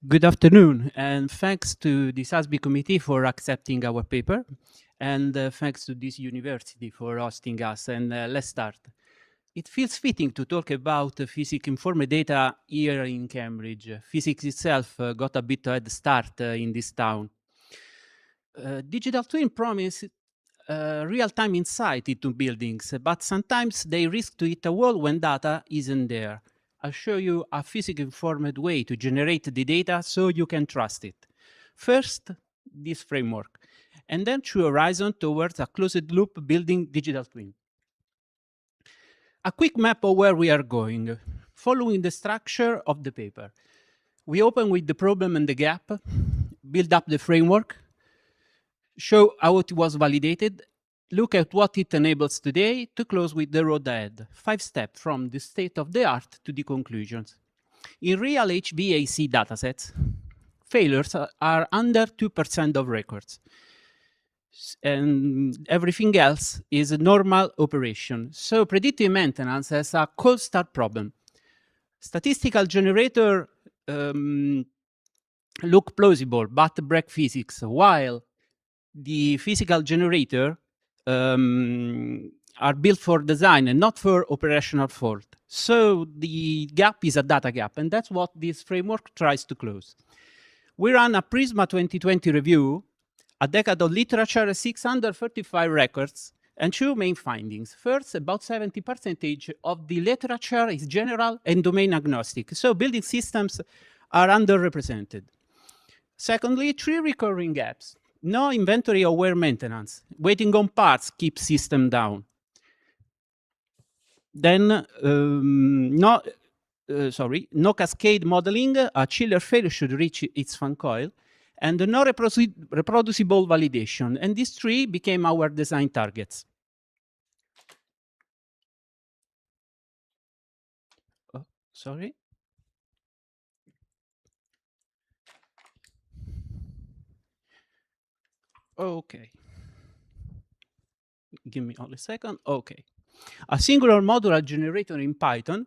Good afternoon, and thanks to the SASBE committee for accepting our paper, and thanks to this university for hosting us. And let's start. It feels fitting to talk about physics-informed data here in Cambridge. Physics itself got a bit of a head start in this town. Digital twin promise real-time insight into buildings, but sometimes they risk to hit a wall when data isn't there. I'll show you a physics-informed way to generate the data so you can trust it. First, this framework, and then through Horizon towards a closed-loop building digital twin. A quick map of where we are going, following the structure of the paper. We open with the problem and the gap, build up the framework, show how it was validated, look at what it enables today, to close with the road ahead. 5 steps from the state of the art to the conclusions. In real HVAC datasets, failures are under 2% of records. And everything else is a normal operation. So predictive maintenance has a cold start problem. Statistical generator look plausible, but break physics, while the physical generator are built for design and not for operational fault. So the gap is a data gap, and that's what this framework tries to close. We ran a Prisma 2020 review, a decade of literature, 635 records, and 2 main findings. First, about 70% of the literature is general and domain agnostic, so building systems are underrepresented. Secondly, 3 recurring gaps. No inventory-aware maintenance. Waiting on parts keeps system down. Then, no cascade modeling. A chiller failure should reach its fan coil. And no reproducible validation. And these 3 became our design targets. Oh, sorry. Okay. Give me only a second. Okay. A singular modular generator in Python,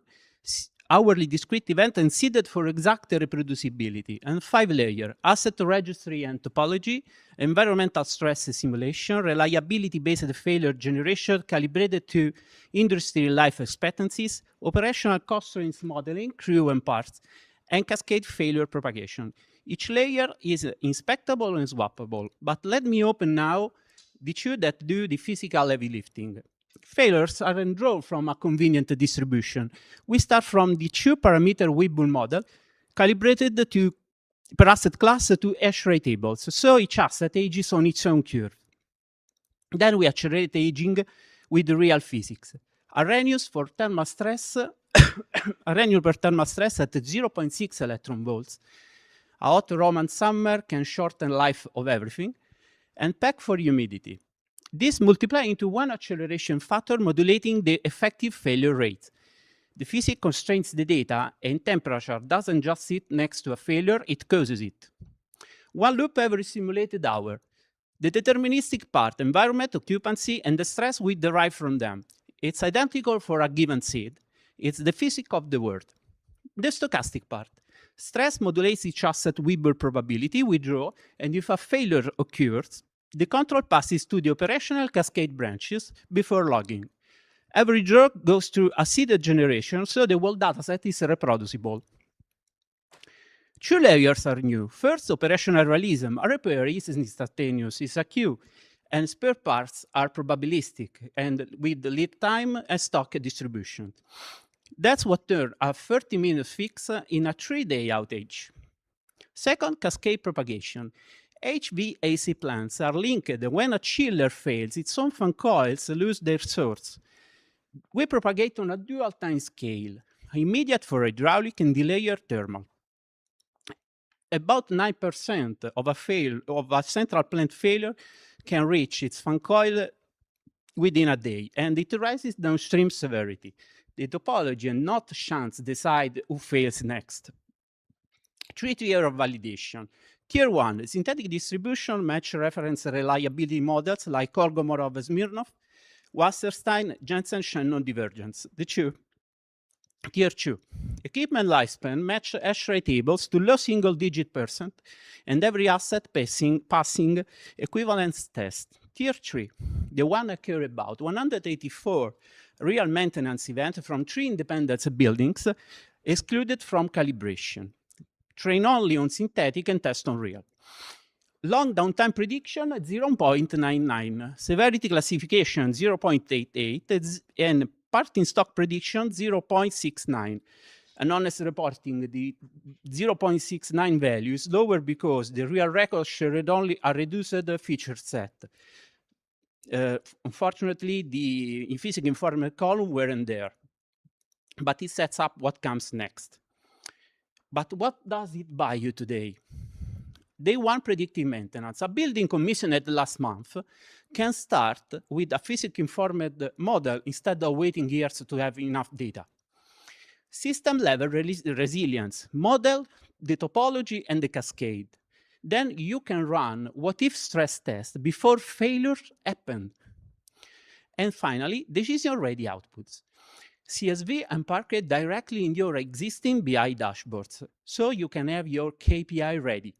hourly discrete event, and seeded for exact reproducibility, and 5-layer asset registry and topology, environmental stress simulation, reliability-based failure generation calibrated to industry life expectancies, operational constraints modeling, crew and parts, and cascade failure propagation. Each layer is inspectable and swappable, but let me open now the 2 that do the physical heavy lifting. Failures are drawn from a convenient distribution. We start from the 2-parameter Weibull model, calibrated to per asset class to hash rate tables. So each asset ages on its own curve. Then we accelerate aging with real physics. Arrhenius for thermal stress, Arrhenius per thermal stress at 0.6 electron volts. A hot Roman summer can shorten life of everything. And PEC for humidity. This multiplies into 1 acceleration factor modulating the effective failure rate. The physics constrains the data, and temperature doesn't just sit next to a failure, it causes it. 1 loop every simulated hour. The deterministic part, environment, occupancy, and the stress we derive from them. It's identical for a given seed. It's the physics of the world. The stochastic part. Stress modulates each asset Weibull probability we draw, and if a failure occurs, the control passes to the operational cascade branches before logging. Every draw goes through a seeded generation, so the whole dataset is reproducible. 2 layers are new. First, operational realism. A repair isn't instantaneous, it's a queue, and spare parts are probabilistic, and with the lead time and stock distribution. That's what turned a 30-minute fix in a 3-day outage. Second, cascade propagation. HVAC plants are linked when a chiller fails, its own fan coils lose their source. We propagate on a dual time scale, immediate for hydraulic and delayed thermal. About 9% of a central plant failure can reach its fan coil within a day, and it rises downstream severity. The topology and not chance decide who fails next. 3 tiers of validation. Tier 1, synthetic distribution match reference reliability models like Kolmogorov-Smirnov, Wasserstein, Jensen-Shannon divergence. Tier 2, equipment lifespan match hash rate tables to low single-digit %, and every asset passing equivalence test. Tier 3, the one I care about, 184 real maintenance events from 3 independent buildings excluded from calibration. Train only on synthetic and test on real. Long downtime prediction 0.99, severity classification 0.88, and parting stock prediction 0.69. And honest reporting, the 0.69 value is lower because the real record shared only a reduced feature set. Unfortunately, the physics informed column weren't there, but it sets up what comes next. But what does it buy you today? Day 1 predictive maintenance. A building commissioned last month can start with a physics-informed model instead of waiting years to have enough data. System-level resilience. Model the topology and the cascade. Then you can run what-if stress test before failures happen. And finally, decision-ready outputs. CSV and park directly in your existing BI dashboards, so you can have your KPI ready.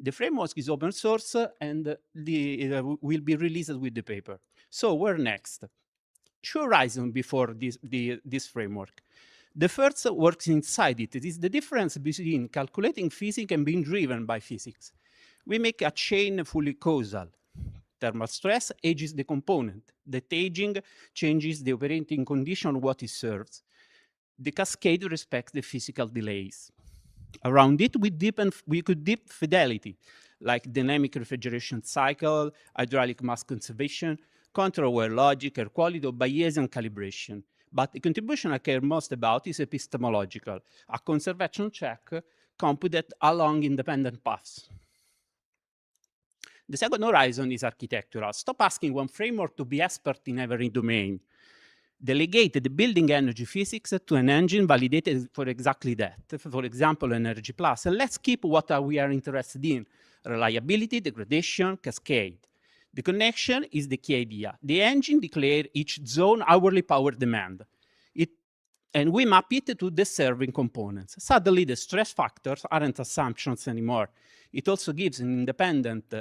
The framework is open source and will be released with the paper. So where next? 2 horizons before this framework. The first works inside it. It is the difference between calculating physics and being driven by physics. We make a chain fully causal. Thermal stress ages the component. That aging changes the operating condition what it serves. The cascade respects the physical delays. Around it, we could deep fidelity, like dynamic refrigeration cycle, hydraulic mass conservation, control wear logic, air quality, or Bayesian calibration. But the contribution I care most about is epistemological, a conservation check computed along independent paths. The second horizon is architectural. Stop asking one framework to be expert in every domain. Delegate the building energy physics to an engine validated for exactly that. For example, Energy Plus. And let's keep what we are interested in: reliability, degradation, cascade. The connection is the key idea. The engine declares each zone hourly power demand. And we map it to the serving components. Suddenly, the stress factors aren't assumptions anymore. It also gives an independent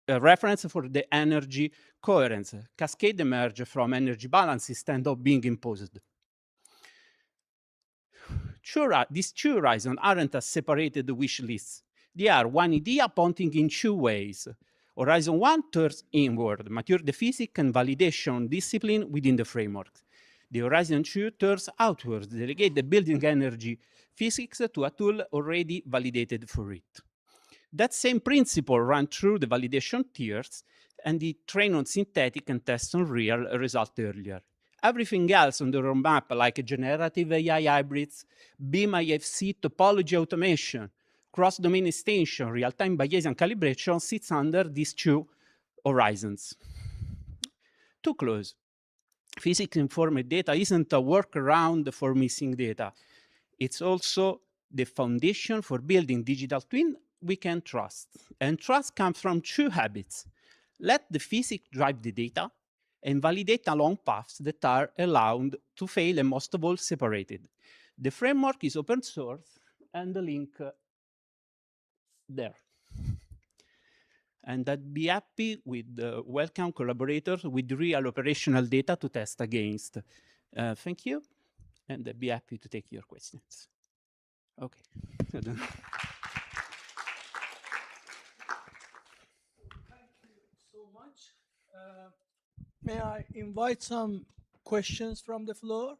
reference for the energy coherence. Cascade emerge from energy balance instead of being imposed. These 2 horizons aren't a separated wish lists. They are one idea pointing in 2 ways. Horizon 1 turns inward, mature the physics and validation discipline within the framework. The Horizon 2 turns outward, delegate the building energy physics to a tool already validated for it. That same principle ran through the validation tiers, and the train on synthetic and test on real result earlier. Everything else on the roadmap, like generative AI hybrids, BIM IFC topology automation, cross-domain extension, real-time Bayesian calibration, sits under these 2 horizons. To close, physics-informed data isn't a workaround for missing data. It's also the foundation for building digital twin we can trust. And trust comes from 2 habits. Let the physics drive the data, and validate along paths that are allowed to fail and most of all separated. The framework is open source, and the link there. And I'd be happy with welcome collaborators with real operational data to test against. Thank you, and I'd be happy to take your questions. Okay. Thank you so much. May I invite some questions from the floor?